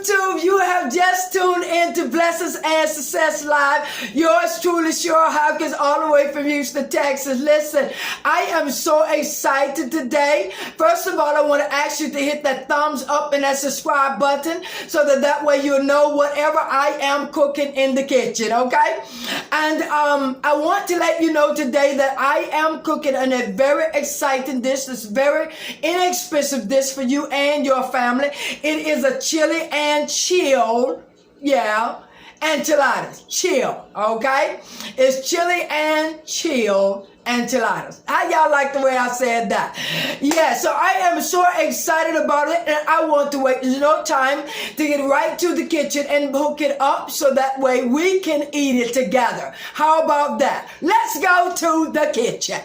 YouTube, you have just tuned into Blessings and Success Live. Yours truly, Cheryl Hawkins, all the way from Houston, Texas. Listen, I am so excited today. First of all, I want to ask you to hit that thumbs up and that subscribe button so that way you'll know whatever I am cooking in the kitchen, okay? And I want to let you know today that I am cooking a very exciting dish. This very inexpensive dish for you and your family. It is a chili and chill, enchiladas, chill, okay? It's chili and chill enchiladas. How y'all like the way I said that? Yeah, so I am so excited about it, and I want to wait no time to get right to the kitchen and hook it up so that way we can eat it together. How about that? Let's go to the kitchen.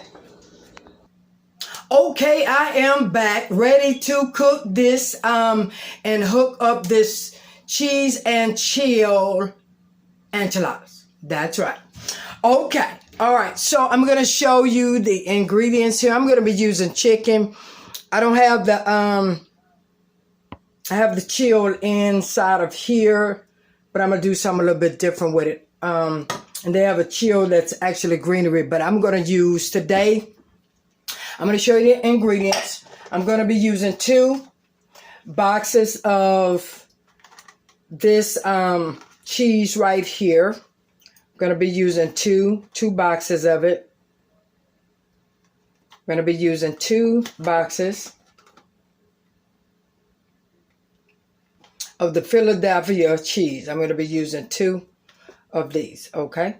Okay, I am back, ready to cook this and hook up this cheese and chill enchiladas. That's right. Okay, all right, so I'm going to show you the ingredients here. I'm going to be using chicken. I don't have the, I have the chill inside of here, but I'm going to do something a little bit different with it. And they have a chill that's actually greenery, but I'm going to use today, I'm going to show you the ingredients. I'm going to be using 2 boxes of this cheese right here. I'm going to be using two boxes of it. I'm going to be using 2 boxes of the Philadelphia cheese. I'm going to be using 2 of these, okay?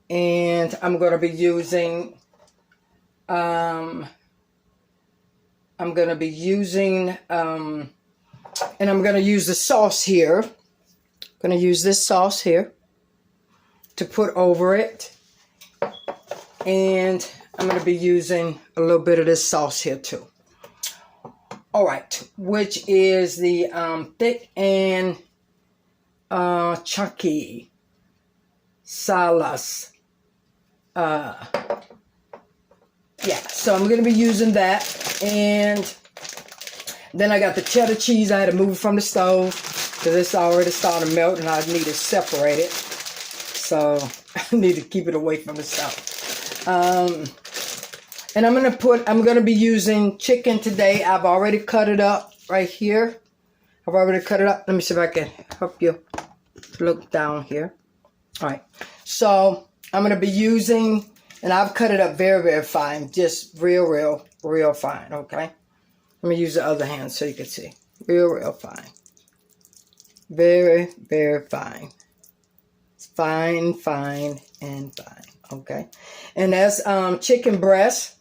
And I'm going to be using I'm going to be using, and I'm going to use the sauce here. I'm going to use this sauce here to put over it. And I'm going to be using a little bit of this sauce here too. All right, which is the thick and chunky Salsa. Yeah, so I'm going to be using that. And then I got the cheddar cheese. I had to move it from the stove because it's already starting to melt and I need to separate it. So I need to keep it away from the stove. And I'm going to be using chicken today. I've already cut it up right here. I've already cut it up. Let me see if I can help you look down here. All right. So I'm going to be using... And I've cut it up very, very fine. Just real fine, okay? Let me use the other hand so you can see. Real fine. Very, very fine. It's fine, and fine, okay? And that's chicken breast.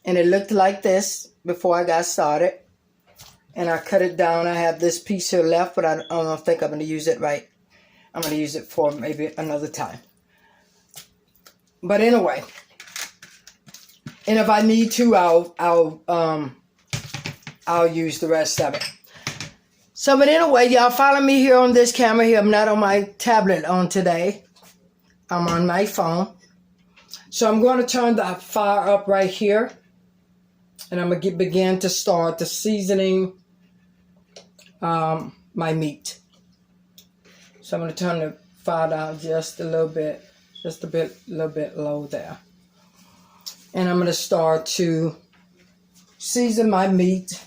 And it looked like this before I got started. And I cut it down. I have this piece here left, but I don't think I'm going to use it right. I'm going to use it for maybe another time. But anyway, and if I need to, I'll use the rest of it. So, but anyway, y'all follow me here on this camera here. I'm not on my tablet on today. I'm on my phone. So I'm going to turn the fire up right here, and I'm going to begin to start the seasoning my meat. So I'm going to turn the fire down just a little bit. Just a little bit low there. And I'm going to start to season my meat.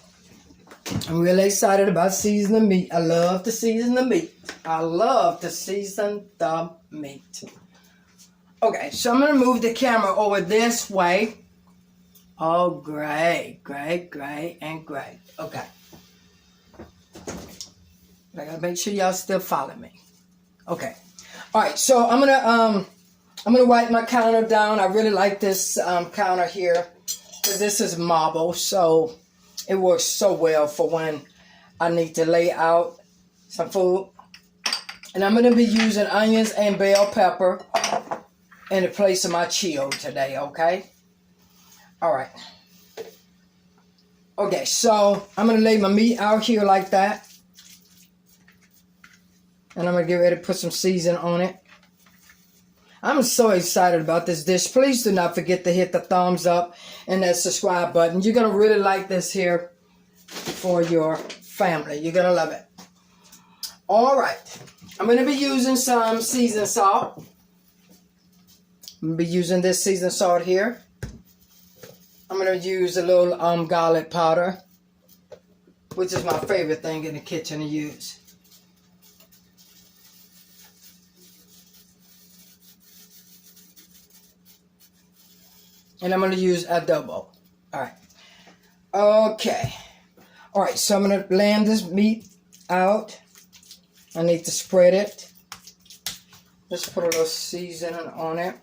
I'm really excited about seasoning meat. I love to season the meat. I love to season the meat. Okay, so I'm going to move the camera over this way. Oh, great. Okay. I got to make sure y'all still follow me. Okay. All right, so I'm gonna wipe my counter down. I really like this counter here because this is marble, so it works so well for when I need to lay out some food. And I'm gonna be using onions and bell pepper in the place of my chill today, okay? All right. Okay, so I'm gonna lay my meat out here like that. And I'm gonna get ready to put some seasoning on it. I'm so excited about this dish. Please do not forget to hit the thumbs up and that subscribe button. You're going to really like this here for your family. You're going to love it. All right. I'm going to be using some seasoned salt. I'm going to be using this seasoned salt here. I'm going to use a little garlic powder, which is my favorite thing in the kitchen to use. And I'm going to use adobo. All right. Okay. All right, so I'm going to blend this meat out. I need to spread it. Let's put a little seasoning on it.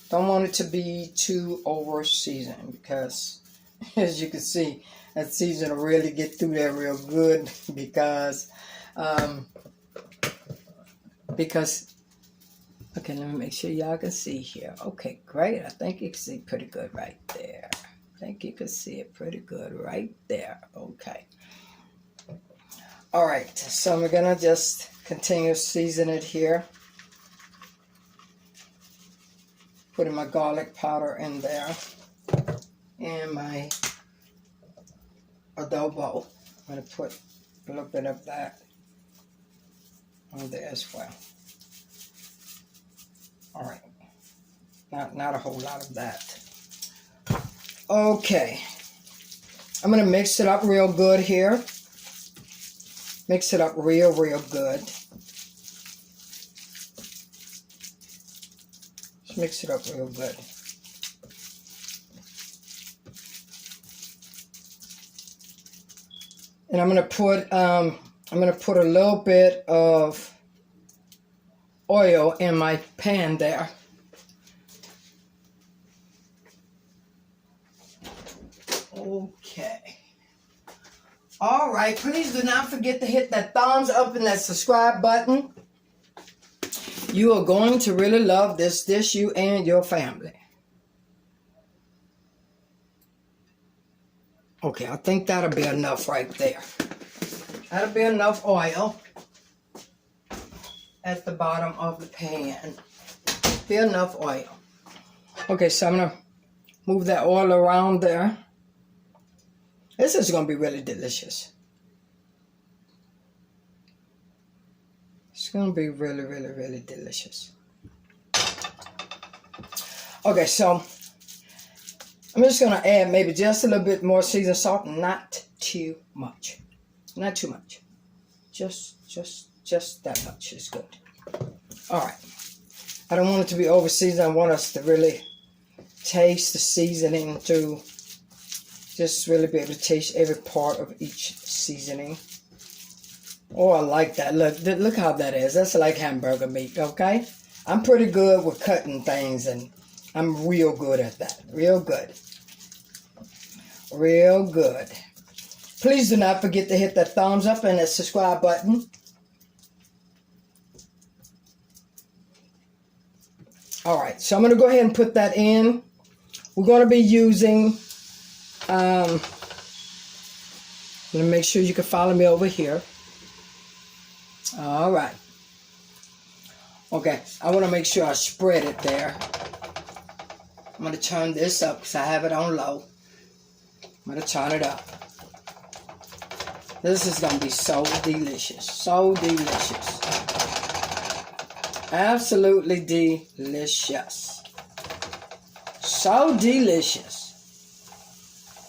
Don't want it to be too over seasoned because, as you can see, that seasoning will really get through there real good because, okay, let me make sure y'all can see here. Okay, great. I think you can see pretty good right there. I think you can see it pretty good right there. Okay. All right, so we're going to just continue to season it here. Putting my garlic powder in there. And my adobo. I'm going to put a little bit of that on there as well. All right. Not a whole lot of that. Okay. I'm going to mix it up real good here. Mix it up real good. Just mix it up real good. And I'm gonna put a little bit of oil in my pan there. Okay. All right, please do not forget to hit that thumbs up and that subscribe button. You are going to really love this dish, you and your family. Okay, I think that'll be enough right there. That'll be enough oil at the bottom of the pan. Be enough oil. Okay, so I'm going to move that oil around there. This is going to be really delicious. It's going to be really delicious. Okay, so I'm just going to add maybe just a little bit more seasoned salt. Not too much. Not too much. Just that much is good. All right. I don't want it to be over seasoned. I want us to really taste the seasoning to just really be able to taste every part of each seasoning. Oh, I like that. Look how that is. That's like hamburger meat, okay? I'm pretty good with cutting things, and I'm real good at that. Real good. Real good. Please do not forget to hit that thumbs up and that subscribe button. All right, so I'm going to go ahead and put that in. We're going to be using... let me make sure you can follow me over here. All right. Okay, I want to make sure I spread it there. I'm going to turn this up because I have it on low. I'm going to turn it up. This is going to be so delicious. So delicious. Absolutely delicious. So delicious.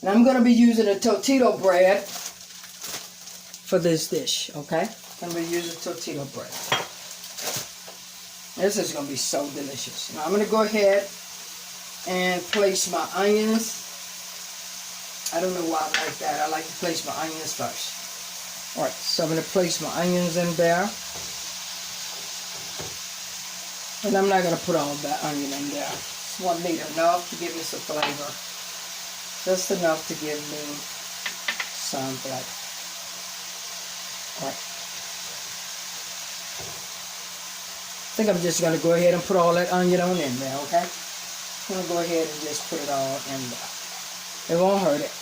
And I'm going to be using a tortilla bread for this dish, okay? I'm going to be using tortilla bread. This is going to be so delicious. Now I'm going to go ahead and place my onions. I don't know why I like that. I like to place my onions first. Alright, so I'm going to place my onions in there. And I'm not going to put all that onion in there. Just want to need enough to give me some flavor. Just enough to give me some flavor. Alright. I think I'm just going to go ahead and put all that onion on in there, okay? I'm going to go ahead and just put it all in there. It won't hurt it.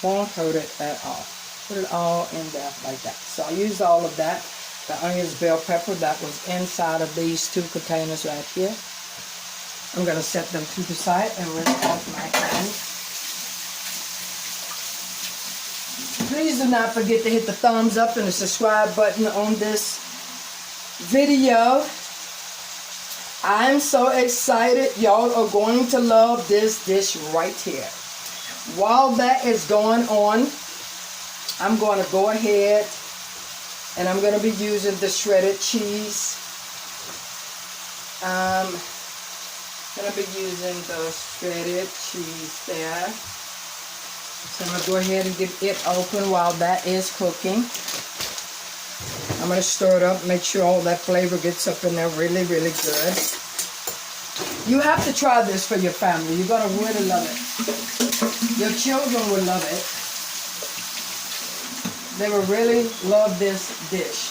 Won't hurt it at all. Put it all in there like that. So I used all of that. The onions, bell pepper, that was inside of these two containers right here. I'm going to set them to the side and rinse off my pan. Please do not forget to hit the thumbs up and the subscribe button on this video. I'm so excited. Y'all are going to love this dish right here. While that is going on, I'm going to go ahead and I'm going to be using the shredded cheese. I'm going to be using the shredded cheese there. So I'm going to go ahead and get it open while that is cooking. I'm going to stir it up, make sure all that flavor gets up in there really, really good. You have to try this for your family. You're going to really love it. Your children will love it. They will really love this dish.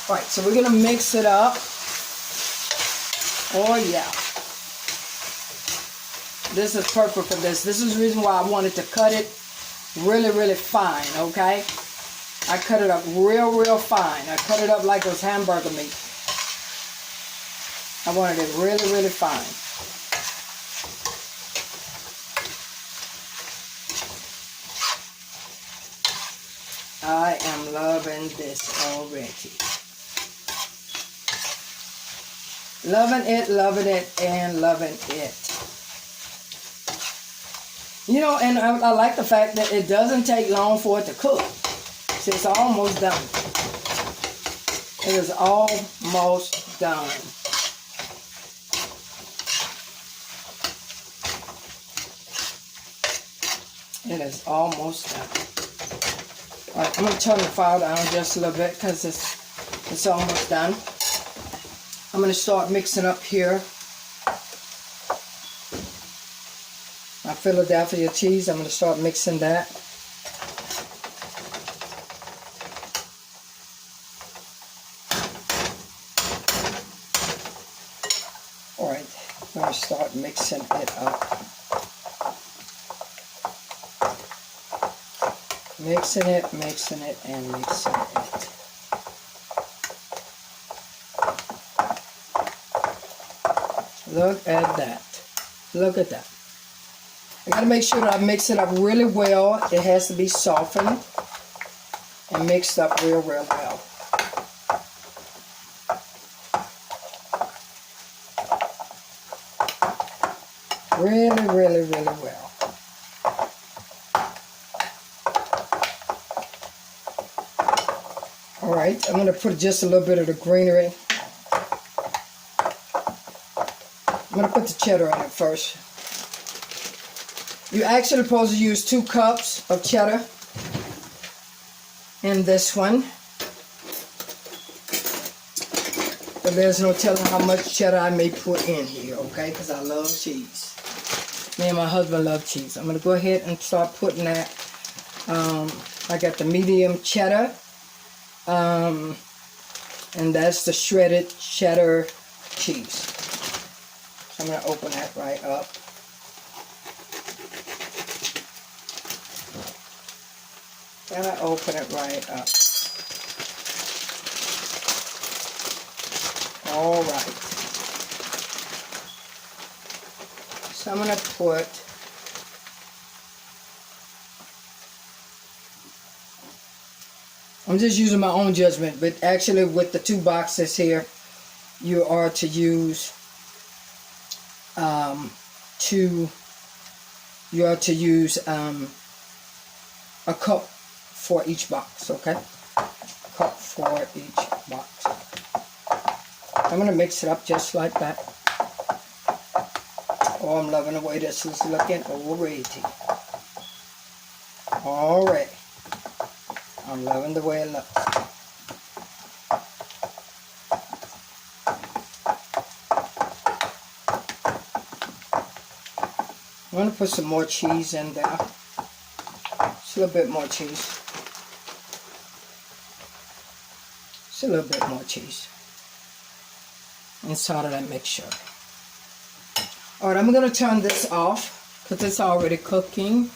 All right, so we're going to mix it up. Oh, yeah. This is perfect for this. This is the reason why I wanted to cut it really, really fine, okay? I cut it up real, real fine. I cut it up like it was hamburger meat. I wanted it really, really fine. I am loving this already. Loving it, and loving it. You know, and I like the fact that it doesn't take long for it to cook. See, it's almost done. It is almost done. It is almost done. All right, I'm going to turn the fire down just a little bit because it's almost done. I'm going to start mixing up here my Philadelphia cheese. I'm going to start mixing that. All right, I'm going to start mixing it up. Mixing it, and mixing it. Look at that. Look at that. I got to make sure that I mix it up really well. It has to be softened and mixed up real, real well. Really, really, really well. All right, I'm going to put just a little bit of the greenery. I'm going to put the cheddar in it first. You're actually supposed to use 2 cups of cheddar in this one. But there's no telling how much cheddar I may put in here, okay? Because I love cheese. Me and my husband love cheese. I'm going to go ahead and start putting that. I got the medium cheddar. And that's the shredded cheddar cheese. So I'm going to open that right up. And I open it right up. All right. So I'm going to put I'm just using my own judgment, but actually with the 2 boxes here, you are to use a cup for each box, okay? A cup for each box. I'm going to mix it up just like that. Oh, I'm loving the way this is looking already. Already. I'm loving the way it looks. I'm going to put some more cheese in there. Just a little bit more cheese. Just a little bit more cheese inside of that mixture. Alright, I'm going to turn this off because it's already cooking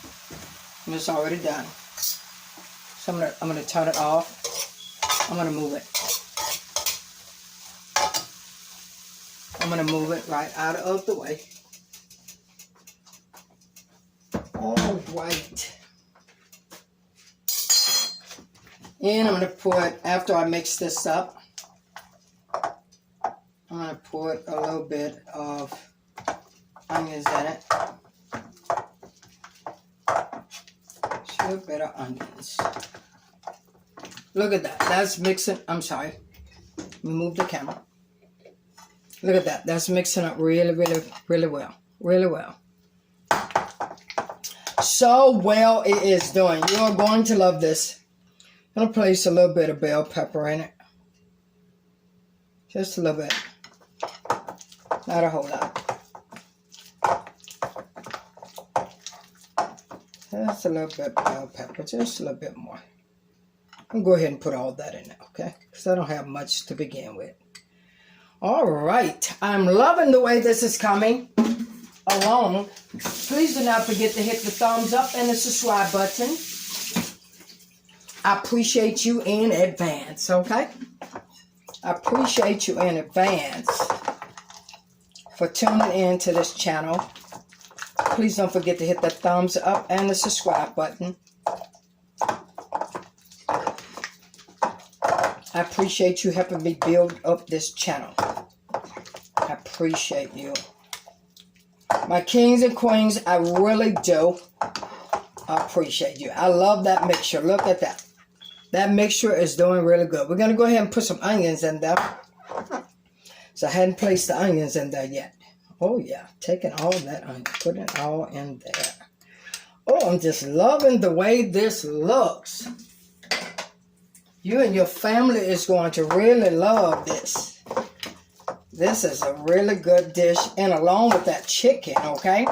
and it's already done. So I'm going to turn it off. I'm going to move it. I'm going to move it right out of the way. All right. And I'm going to put, after I mix this up, I'm going to put a little bit of onions in it. Just a little bit of onions. Look at that. That's mixing. I'm sorry. Move the camera. Look at that. That's mixing up really, really, really well. Really well. So well it is doing. You're going to love this. I'm going to place a little bit of bell pepper in it. Just a little bit. Not a whole lot. Just a little bit of bell pepper. Just a little bit more. I'm going to go ahead and put all that in there, okay? Because I don't have much to begin with. All right. I'm loving the way this is coming along. Please do not forget to hit the thumbs up and the subscribe button. I appreciate you in advance, okay? I appreciate you in advance for tuning in to this channel. Please don't forget to hit the thumbs up and the subscribe button. I appreciate you helping me build up this channel. I appreciate you. My kings and queens, I really do appreciate you. I love that mixture. Look at that. That mixture is doing really good. We're going to go ahead and put some onions in there. So I hadn't placed the onions in there yet. Oh, yeah. Taking all that onion, putting it all in there. Oh, I'm just loving the way this looks. You and your family is going to really love this. This is a really good dish, and along with that chicken, okay?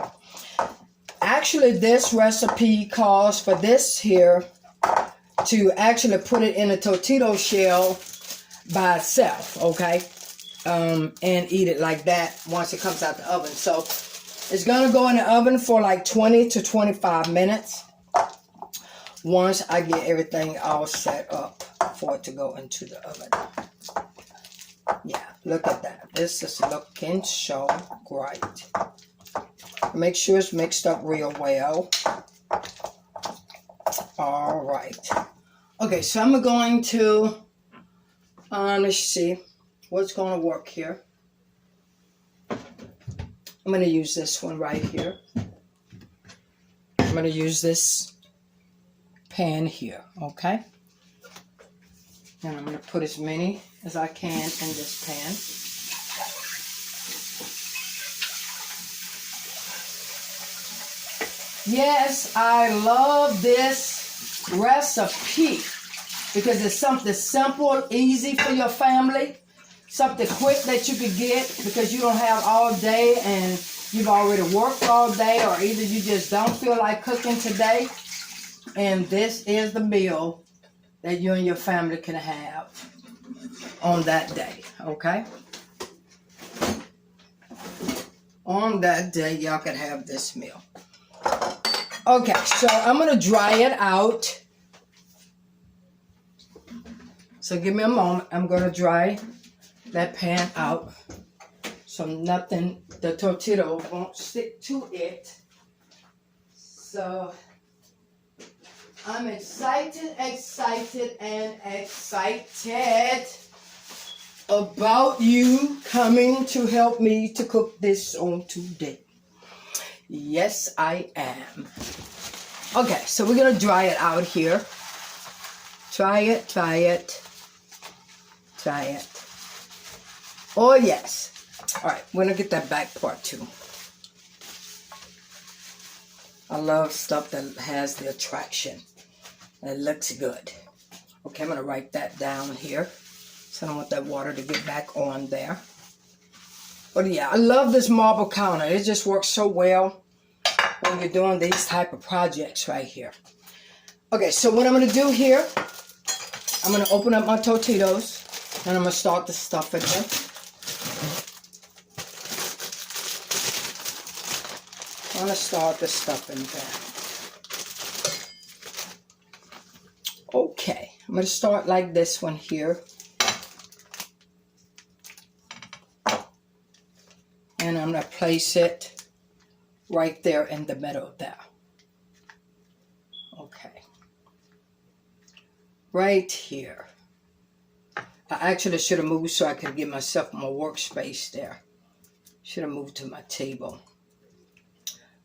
Actually, this recipe calls for this here to actually put it in a tortilla shell by itself, okay? And eat it like that once it comes out the oven. So it's going to go in the oven for like 20 to 25 minutes once I get everything all set up for it to go into the oven. Yeah, look at that. This is looking so great. Make sure it's mixed up real well. All right. Okay, so I'm going to, let's see what's going to work here. I'm going to use this one right here. I'm going to use this pan here, okay? And I'm going to put as many as I can in this pan. Yes, I love this recipe because it's something simple, easy for your family, something quick that you could get because you don't have all day and you've already worked all day, or either you just don't feel like cooking today. And this is the meal that you and your family can have on that day, okay? On that day, y'all can have this meal. Okay, so I'm going to dry it out. So give me a moment. I'm going to dry that pan out so nothing, the tortilla won't stick to it. So I'm excited about you coming to help me to cook this on today. Yes, I am. Okay, so we're going to dry it out here. Try it. Oh, yes. All right, we're going to get that back part too. I love stuff that has the attraction. It looks good. Okay, I'm going to write that down here. So I don't want that water to get back on there. But yeah, I love this marble counter. It just works so well when you're doing these type of projects right here. Okay, so what I'm going to do here, I'm going to open up my tortillas and I'm going to start the stuffing them. I'm going to start the stuffing there. Okay, I'm going to start like this one here. And I'm going to place it right there in the middle there. Okay. right here. I actually should have moved so I could give myself more workspace there. Should have moved to my table.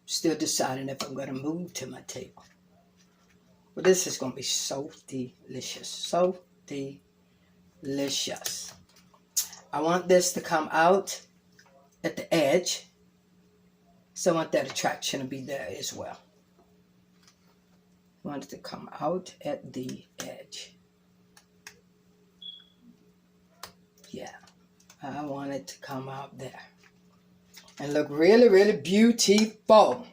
Still deciding if I'm going to move to my table. But this is going to be so delicious. So delicious. I want this to come out at the edge. So I want that attraction to be there as well. I want it to come out at the edge. Yeah. I want it to come out there. And look really, really beautiful.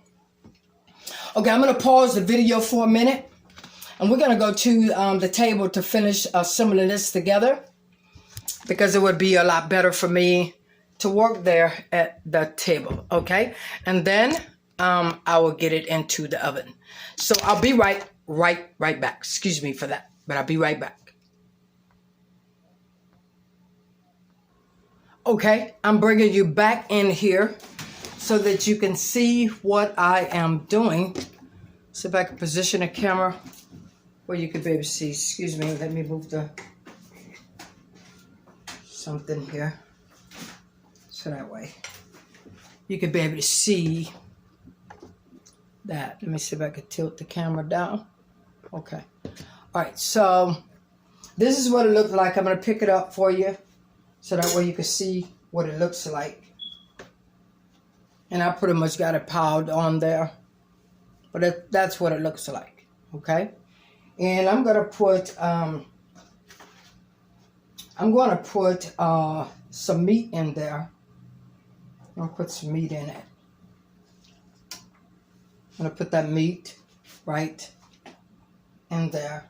Okay, I'm going to pause the video for a minute. And we're going to go to the table to finish assembling this together. Because it would be a lot better for me to work there at the table. Okay? And then I will get it into the oven. So I'll be right back. Excuse me for that. But I'll be right back. Okay, I'm bringing you back in here so that you can see what I am doing. See if I can position the camera where you can be able to see. Excuse me, let me move the something here. So that way you can be able to see that. Let me see if I can tilt the camera down. Okay. All right, so this is what it looks like. I'm going to pick it up for you. So that way you can see what it looks like. And I pretty much got it piled on there. But that's what it looks like. Okay? And I'm going to put some meat in there. I'm going to put some meat in it. I'm going to put that meat right in there.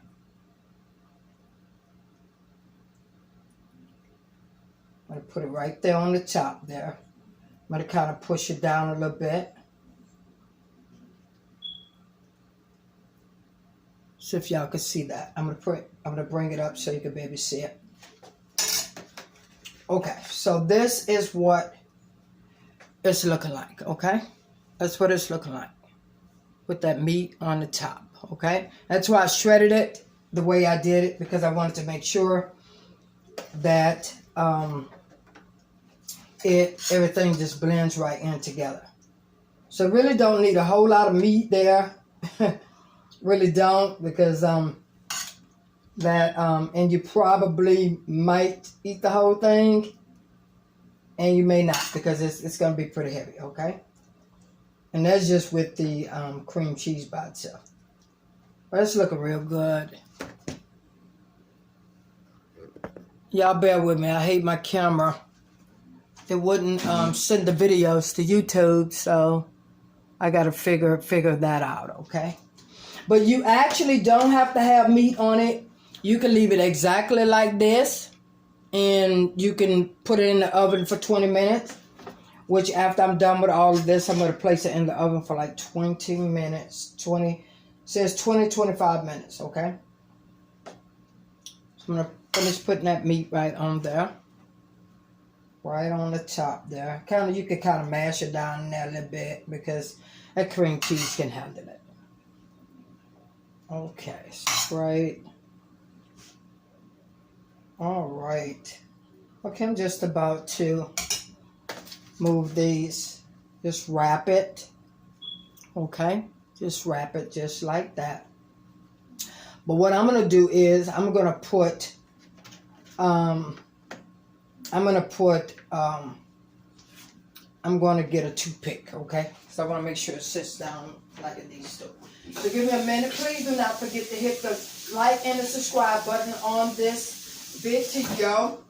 I'm going to put it right there on the top there. I'm going to kind of push it down a little bit. So if y'all can see that. I'm going to bring it up so you can be able to see it. Okay, so this is what it's looking like, okay? That's what it's looking like. With that meat on the top, okay? That's why I shredded it the way I did it, because I wanted to make sure that everything just blends right in together. So really don't need a whole lot of meat there. Really don't, because and you probably might eat the whole thing, and you may not, because it's going to be pretty heavy, okay? And that's just with the cream cheese by itself. But it's looking real good. Y'all bear with me. I hate my camera. It wouldn't send the videos to YouTube, so I got to figure that out, okay? But you actually don't have to have meat on it. You can leave it exactly like this, and you can put it in the oven for 20 minutes, which after I'm done with all of this, I'm going to place it in the oven for like 20 minutes. 25 minutes, okay? So I'm going to finish putting that meat right on there. Right on the top there. You can kind of mash it down in there a little bit, because that cream cheese can handle it. Okay, right. All right. Okay, I'm just about to move these. Just wrap it. Okay, just wrap it just like that. But what I'm going to do is I'm going to get a toothpick, okay? So I want to make sure it sits down like it needs to. So give me a minute. Please do not forget to hit the like and the subscribe button on this video.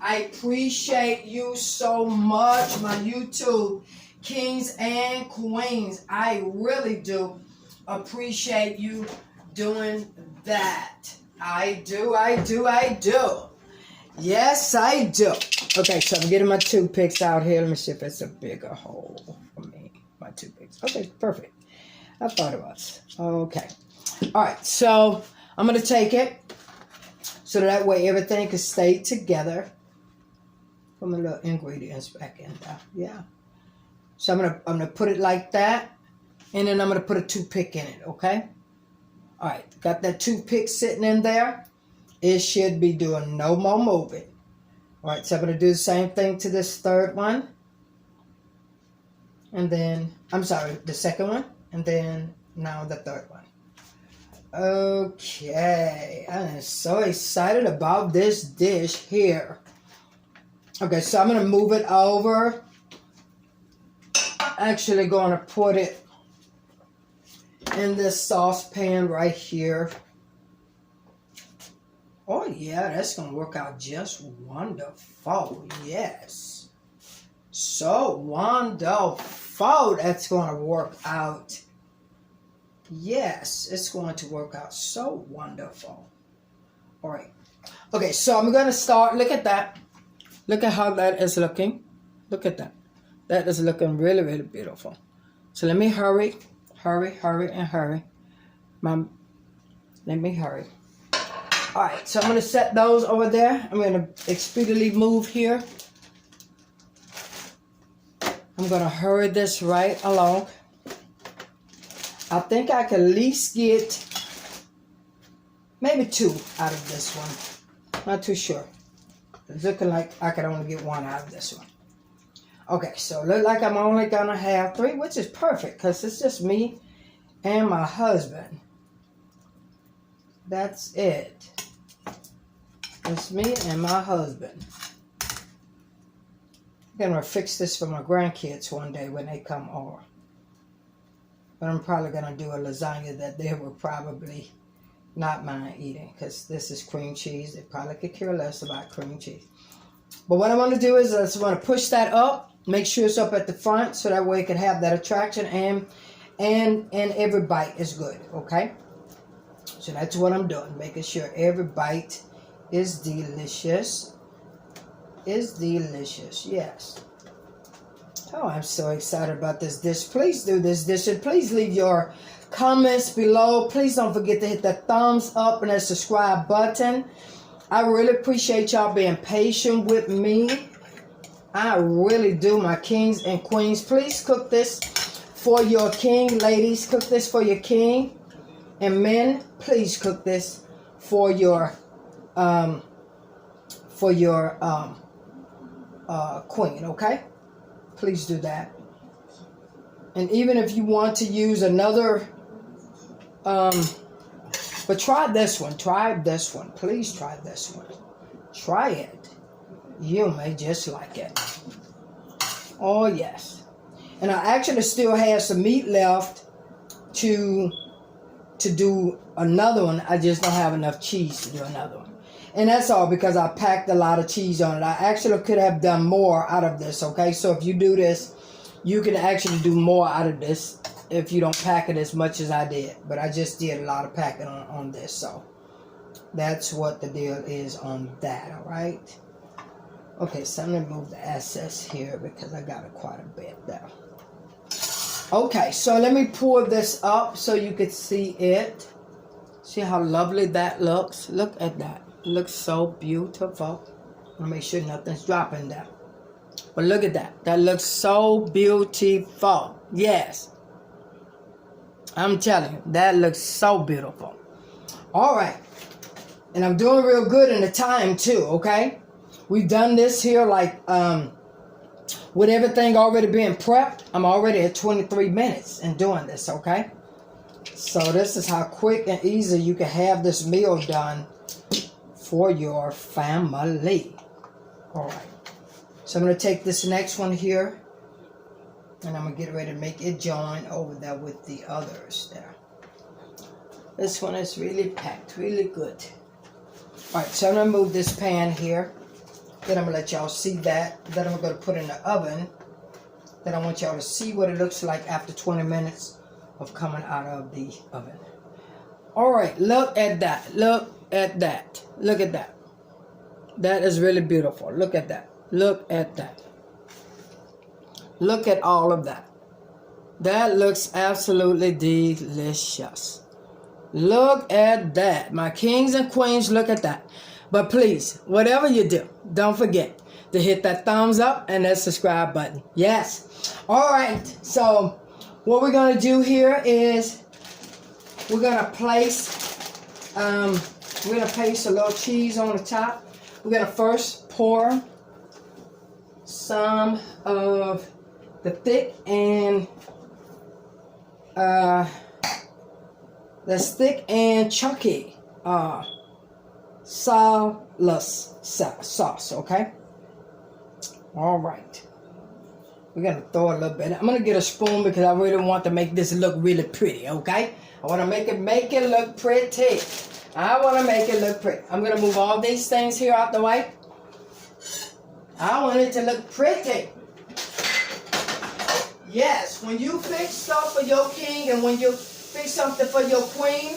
I appreciate you so much, my YouTube kings and queens. I really do appreciate you doing that. I do. Yes, I do. Okay, so I'm getting my toothpicks out here. Let me see if it's a bigger hole for me. My toothpicks. Okay, perfect. I thought it was. Okay. All right, so I'm going to take it so that way everything can stay together. Put my little ingredients back in there. Yeah. So I'm gonna put it like that, and then I'm going to put a toothpick in it, okay? All right, got that toothpick sitting in there. it should be doing no more moving. All right, so I'm going to do the same thing to this third one. And then, I'm sorry, the second one. And then now the third one. Okay, I am so excited about this dish here. Okay, so I'm going to move it over. Actually going to put it in this saucepan right here. Oh yeah, that's going to work out just wonderful. Yes. So wonderful. That's going to work out. Yes, it's going to work out so wonderful. All right. Okay, so I'm going to start. Look at that. Look at how that is looking. Look at that. That is looking really, really beautiful. So let me hurry. Let me hurry. All right, so I'm going to set those over there. I'm going to expediently move here. I'm going to hurry this right along. I think I can at least get maybe 2 out of this one. Not too sure. It's looking like I could only get 1 out of this one. Okay, so look like I'm only going to have 3, which is perfect because it's just me and my husband. That's it. It's me and my husband. I'm going to fix this for my grandkids one day when they come over. But I'm probably going to do a lasagna that they will probably not mind eating because this is cream cheese. They probably could care less about cream cheese. But what I want to do is I just want to push that up. Make sure it's up at the front so that way it can have that attraction and every bite is good, okay? So that's what I'm doing. Making sure every bite is delicious. Is delicious, yes. Oh, I'm so excited about this dish. Please do this dish and please leave your comments below. Please don't forget to hit the thumbs up and the subscribe button. I really appreciate y'all being patient with me. I really do, my kings and queens. Please cook this for your king. Ladies, cook this for your king. And men, please cook this for your queen, okay? Please do that. And even if you want to use another, but try this one. Try this one. Please try this one. Try it. You may just like it. Oh, yes. And I actually still have some meat left to do another one. I just don't have enough cheese to do another one. And that's all because I packed a lot of cheese on it. I actually could have done more out of this, okay? So if you do this, you can actually do more out of this if you don't pack it as much as I did. But I just did a lot of packing on this, so that's what the deal is on that, all right? Okay, so I'm going to move the excess here because I got it quite a bit there. Okay, so let me pour this up so you can see it. See how lovely that looks? Look at that. It looks so beautiful. I'm going to make sure nothing's dropping down. But look at that. That looks so beautiful. Yes. I'm telling you, that looks so beautiful. All right. And I'm doing real good in the time too, okay? We've done this here like with everything already being prepped. I'm already at 23 minutes in doing this, okay? So this is how quick and easy you can have this meal done for your family. All right. So I'm going to take this next one here. And I'm going to get ready to make it join over there with the others there. This one is really packed, really good. All right, so I'm going to move this pan here. Then I'm going to let y'all see that. Then I'm going to put it in the oven. Then I want y'all to see what it looks like after 20 minutes of coming out of the oven. All right, look at that. Look at that. Look at that. That is really beautiful. Look at that. Look at that. Look at all of that. That looks absolutely delicious. Look at that. My kings and queens, look at that. But please, whatever you do, don't forget to hit that thumbs up and that subscribe button. Yes. All right. So what we're going to do here is we're going to place We're going to paste a little cheese on the top. We're going to first pour some of the thick and chunky salsa sauce, okay? All right. We're going to throw a little bit. I'm going to get a spoon because I really want to make this look really pretty, okay? I want to make it look pretty. I want to make it look pretty. I'm going to move all these things here out the way. I want it to look pretty. Yes, when you fix stuff for your king and when you fix something for your queen,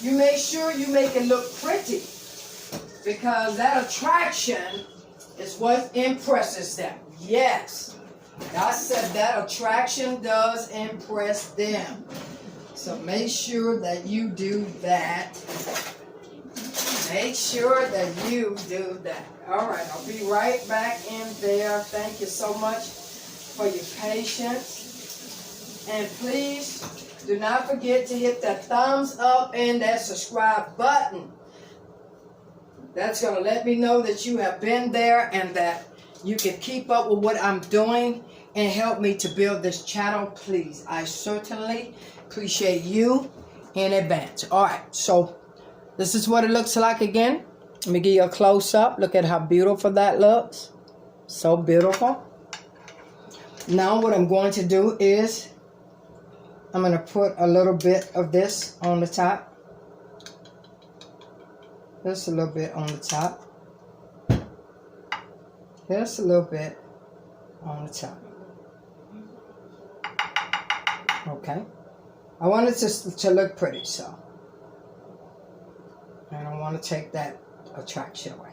you make sure you make it look pretty. Because that attraction is what impresses them. Yes. I said that attraction does impress them. So make sure that you do that. Make sure that you do that. All right, I'll be right back in there. Thank you so much for your patience. And please do not forget to hit that thumbs up and that subscribe button. That's going to let me know that you have been there and that you can keep up with what I'm doing and help me to build this channel, please. I certainly appreciate you in advance. All right, so this is what it looks like again. Let me give you a close-up. Look at how beautiful that looks. So beautiful. Now what I'm going to do is I'm going to put a little bit of this on the top. Just a little bit on the top. Just a little bit on the top. Okay. I want it to look pretty, so. And I want to take that attraction away.